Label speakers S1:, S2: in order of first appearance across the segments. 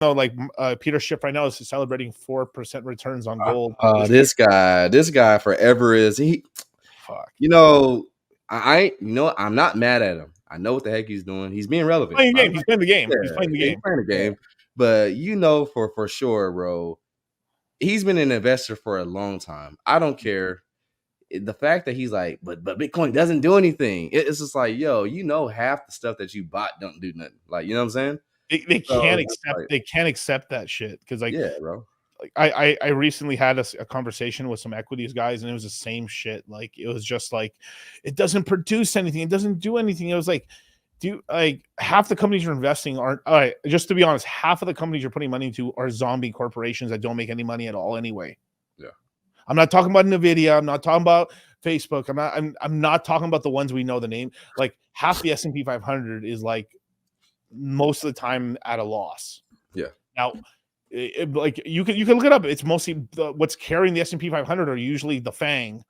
S1: know, like Peter Schiff right now is celebrating 4% returns on gold.
S2: This guy forever is he.
S1: Fuck.
S2: You know, I'm not mad at him. I know what the heck he's doing. He's being relevant.
S1: He's playing the game.
S2: Yeah,
S1: He's playing the game.
S2: He's playing the game. Yeah. But you know, for sure, bro, he's been an investor for a long time. I don't care. The fact that he's like, but Bitcoin doesn't do anything. It's just like, yo, you know, half the stuff that you bought don't do nothing. Like, you know what I'm saying?
S1: They can't accept that shit because like,
S2: yeah, bro.
S1: Like I recently had a conversation with some equities guys, and it was the same shit. Like it was just like, it doesn't produce anything, it doesn't do anything. It was like, half the companies you're investing aren't. All right, just to be honest, half of the companies you're putting money into are zombie corporations that don't make any money at all anyway.
S2: Yeah,
S1: I'm not talking about Nvidia. I'm not talking about Facebook. I'm not talking about the ones we know the name. Like half the S&P 500 is like most of the time at a loss.
S2: Yeah.
S1: Now, like you can look it up. It's mostly what's carrying the S&P 500 are usually the FANG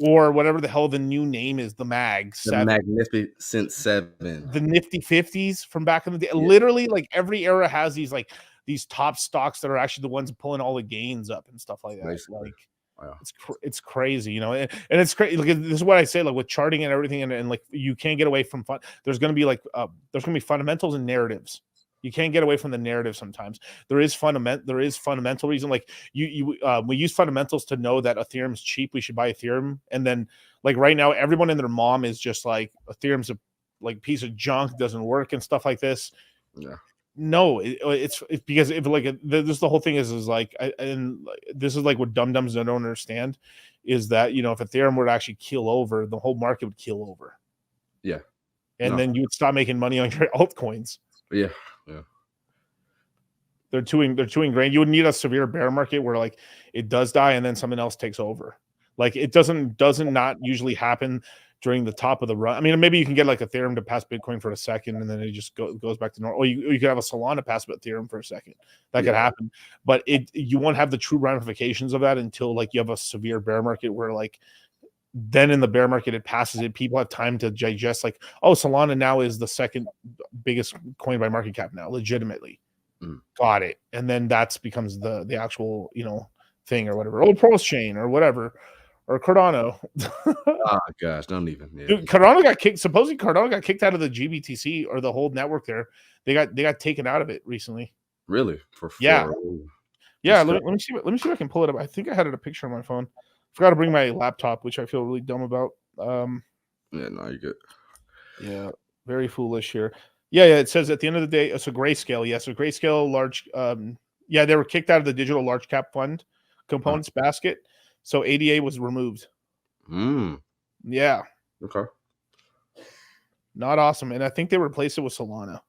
S1: or whatever the hell the new name is, the MAG,
S2: the Magnificent Seven,
S1: the Nifty 50s from back in the day. Yeah. Literally, like every era has these top stocks that are actually the ones pulling all the gains up and stuff like that. Basically. Like, wow. It's crazy, you know, and it's crazy. Like, this is what I say, like with charting and everything, and like you can't get away from fun. There's gonna be fundamentals and narratives. You can't get away from the narrative sometimes. There is fundamental reason. Like we use fundamentals to know that Ethereum is cheap. We should buy Ethereum. And then like right now, everyone and their mom is just like, Ethereum's a like piece of junk, doesn't work and stuff like this.
S2: Yeah.
S1: No, it's because if like this the whole thing is like, and this is like what dum-dums don't understand is that, you know, if Ethereum were to actually keel over, the whole market would keel over.
S2: Yeah.
S1: And then you would stop making money on your altcoins.
S2: Yeah. Yeah.
S1: They're too ingrained. You would need a severe bear market where like it does die and then something else takes over. Like it doesn't not usually happen during the top of the run. I mean, maybe you can get like Ethereum to pass Bitcoin for a second and then it just goes back to normal. Or you could have a Solana pass Ethereum for a second. That could happen. But you won't have the true ramifications of that until like you have a severe bear market where like then in the bear market it passes it. People have time to digest like, oh, Solana now is the second biggest coin by market cap now, legitimately. Got it. And then that becomes the actual, you know, thing or whatever. Or Pulse Chain or whatever. Or Cardano.
S2: Oh gosh, don't even. Yeah.
S1: Dude, Cardano got kicked. Supposedly Cardano got kicked out of the GBTC or the whole network there. They got taken out of it recently.
S2: Really?
S1: Yeah. Let me see if I can pull it up. I think I had a picture on my phone. Forgot to bring my laptop, which I feel really dumb about.
S2: Yeah, no, you're good.
S1: Yeah, very foolish here. Yeah, it says at the end of the day, it's a Grayscale. Yes, a Grayscale large. They were kicked out of the digital large cap fund components basket. So ADA was removed. Yeah.
S2: Okay.
S1: Not awesome. And I think they replaced it with Solana.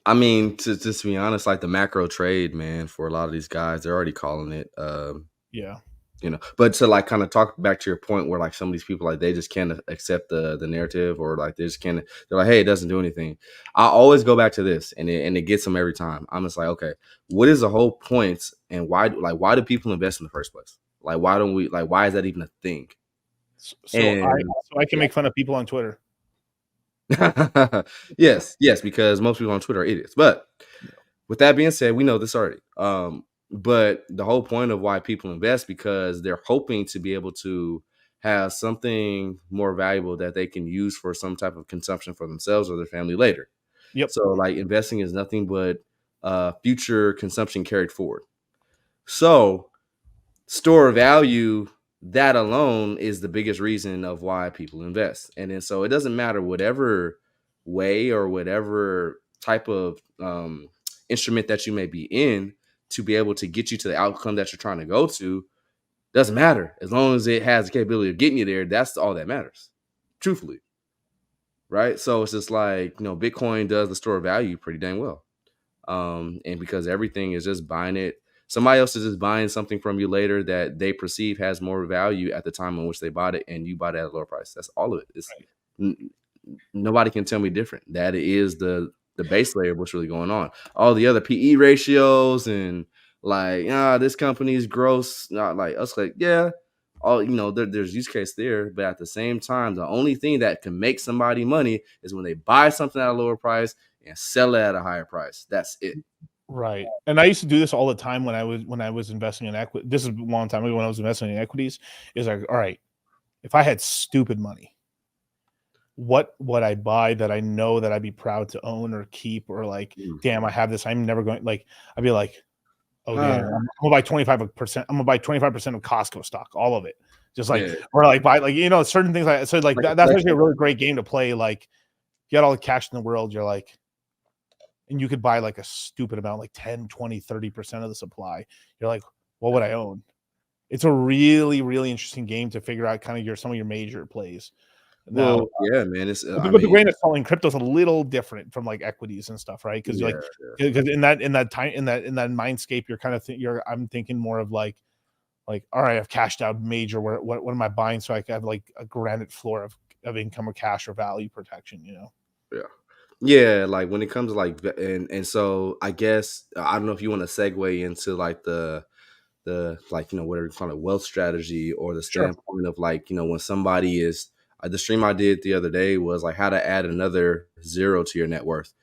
S2: I mean, to just be honest, like the macro trade, man, for a lot of these guys, they're already calling it.
S1: Yeah.
S2: You know, but to like kind of talk back to your point where like some of these people, like they just can't accept the narrative or like they just can't, they're like, hey, it doesn't do anything. I always go back to this and it gets them every time. I'm just like, okay, what is the whole point and why do people invest in the first place? Like, why is that even a thing?
S1: So I can make fun of people on Twitter.
S2: Yes, because most people on Twitter are idiots. But with that being said, we know this already. But the whole point of why people invest because they're hoping to be able to have something more valuable that they can use for some type of consumption for themselves or their family later.
S1: Yep.
S2: So like investing is nothing but future consumption carried forward. So store value, that alone is the biggest reason of why people invest. And then so it doesn't matter whatever way or whatever type of instrument that you may be in to be able to get you to the outcome that you're trying to go to, doesn't matter. As long as it has the capability of getting you there, that's all that matters, truthfully. Right? So it's just like, you know, Bitcoin does the store value pretty dang well. And because everything is just buying it, somebody else is just buying something from you later that they perceive has more value at the time in which they bought it, and you bought it at a lower price. That's all of it. It's, nobody can tell me different. That is the base layer of what's really going on. All the other PE ratios and like, this company's gross, not like us, like, yeah, all, you know, there's use case there, but at the same time, the only thing that can make somebody money is when they buy something at a lower price and sell it at a higher price. That's it.
S1: Right. And I used to do this all the time when I was investing in equity. This is a long time ago when I was investing in equities. Is like, all right, if I had stupid money, what would I buy that I know that I'd be proud to own or keep, or like,
S2: Mm.
S1: damn, I have this. I'm never going, like, I'd be like, oh damn,
S2: Uh,
S1: I'm gonna buy 25%. I'm gonna buy 25% of Costco stock, all of it. Just like,
S2: yeah,
S1: or like buy, like, you know, certain things like, so like
S2: like a
S1: that's actually a
S2: collection.
S1: really great game to play. Like, you got all the cash in the world, you're like, and you could buy like a stupid amount, like 10, 20, 30% of the supply. You're like, what would I own? It's a really, really interesting game to figure out kind of some of your major plays. Now,
S2: Well, yeah, man. It's I
S1: with the
S2: mean,
S1: grain of salt, in crypto's a little different from like equities and stuff, right? Because you're
S2: yeah,
S1: like,
S2: yeah.
S1: because in that time, in that mindscape, you're kind of I'm thinking more of like, all right, I've cashed out major. What am I buying so I can have like a granite floor of income or cash or value protection? You know?
S2: Yeah. Yeah, like when it comes to like and so I guess I don't know if you want to segue into like the like whatever you call it, wealth strategy, or the
S1: Sure.
S2: standpoint of like when somebody is the stream I did the other day was like how to add another zero to your net worth.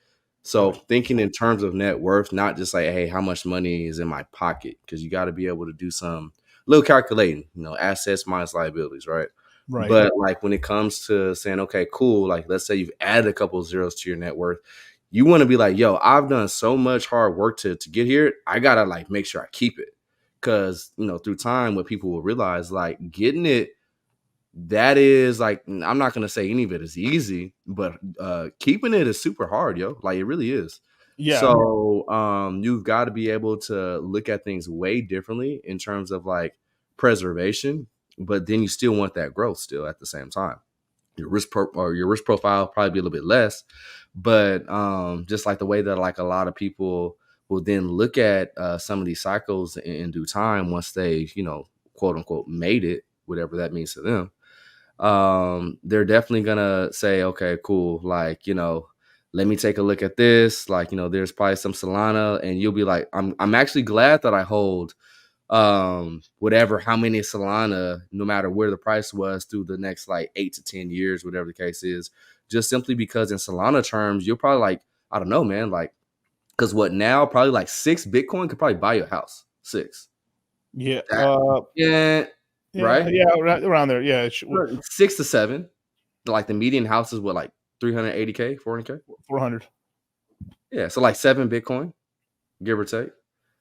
S2: So
S1: Right.
S2: thinking in terms of net worth, not just like, hey, how much money is in my pocket, because you got to be able to do some little calculating, assets minus liabilities, right?
S1: Right.
S2: But like when it comes to saying, okay, cool, like let's say you've added a couple of zeros to your net worth, you want to be like, yo, I've done so much hard work to get here. I gotta like make sure I keep it. Cause through time, what people will realize, like getting it, that is like, I'm not gonna say any of it is easy, but keeping it is super hard, yo. Like it really is.
S1: Yeah.
S2: So you've got to be able to look at things way differently in terms of like preservation, but then you still want that growth still at the same time. Your risk profile probably be a little bit less, but just like the way that like a lot of people will then look at some of these cycles in due time once they quote unquote made it, whatever that means to them. They're definitely gonna say, okay, cool, like let me take a look at this, like there's probably some Solana, and you'll be like, I'm actually glad that I hold whatever, how many Solana, no matter where the price was through the next like 8 to 10 years, whatever the case is, just simply because in Solana terms, you're probably like, I don't know, man, like, because what now, probably like 6 Bitcoin could probably buy you a house. Six.
S1: Yeah.
S2: That, yeah,
S1: Yeah.
S2: right.
S1: Yeah. Around there. Yeah.
S2: 6 to 7. Like the median house is what, like 380K, 400K.
S1: 400.
S2: Yeah, so like 7 Bitcoin, give or take,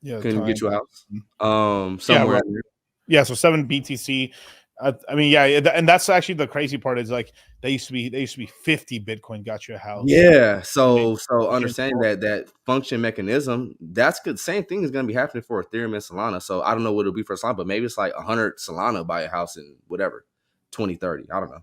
S1: Yeah.
S2: can get
S1: Time.
S2: you a house.
S1: Yeah.
S2: Somewhere in there.
S1: Yeah, so 7 BTC. I mean, yeah, and that's actually the crazy part is like they used to be 50 Bitcoin got you a house.
S2: Yeah,
S1: And they
S2: so
S1: changed
S2: understanding that function mechanism, that's good. Same thing is going to be happening for Ethereum and Solana. So I don't know what it'll be for Solana, but maybe it's like 100 Solana buy a house in whatever 2030. I don't know.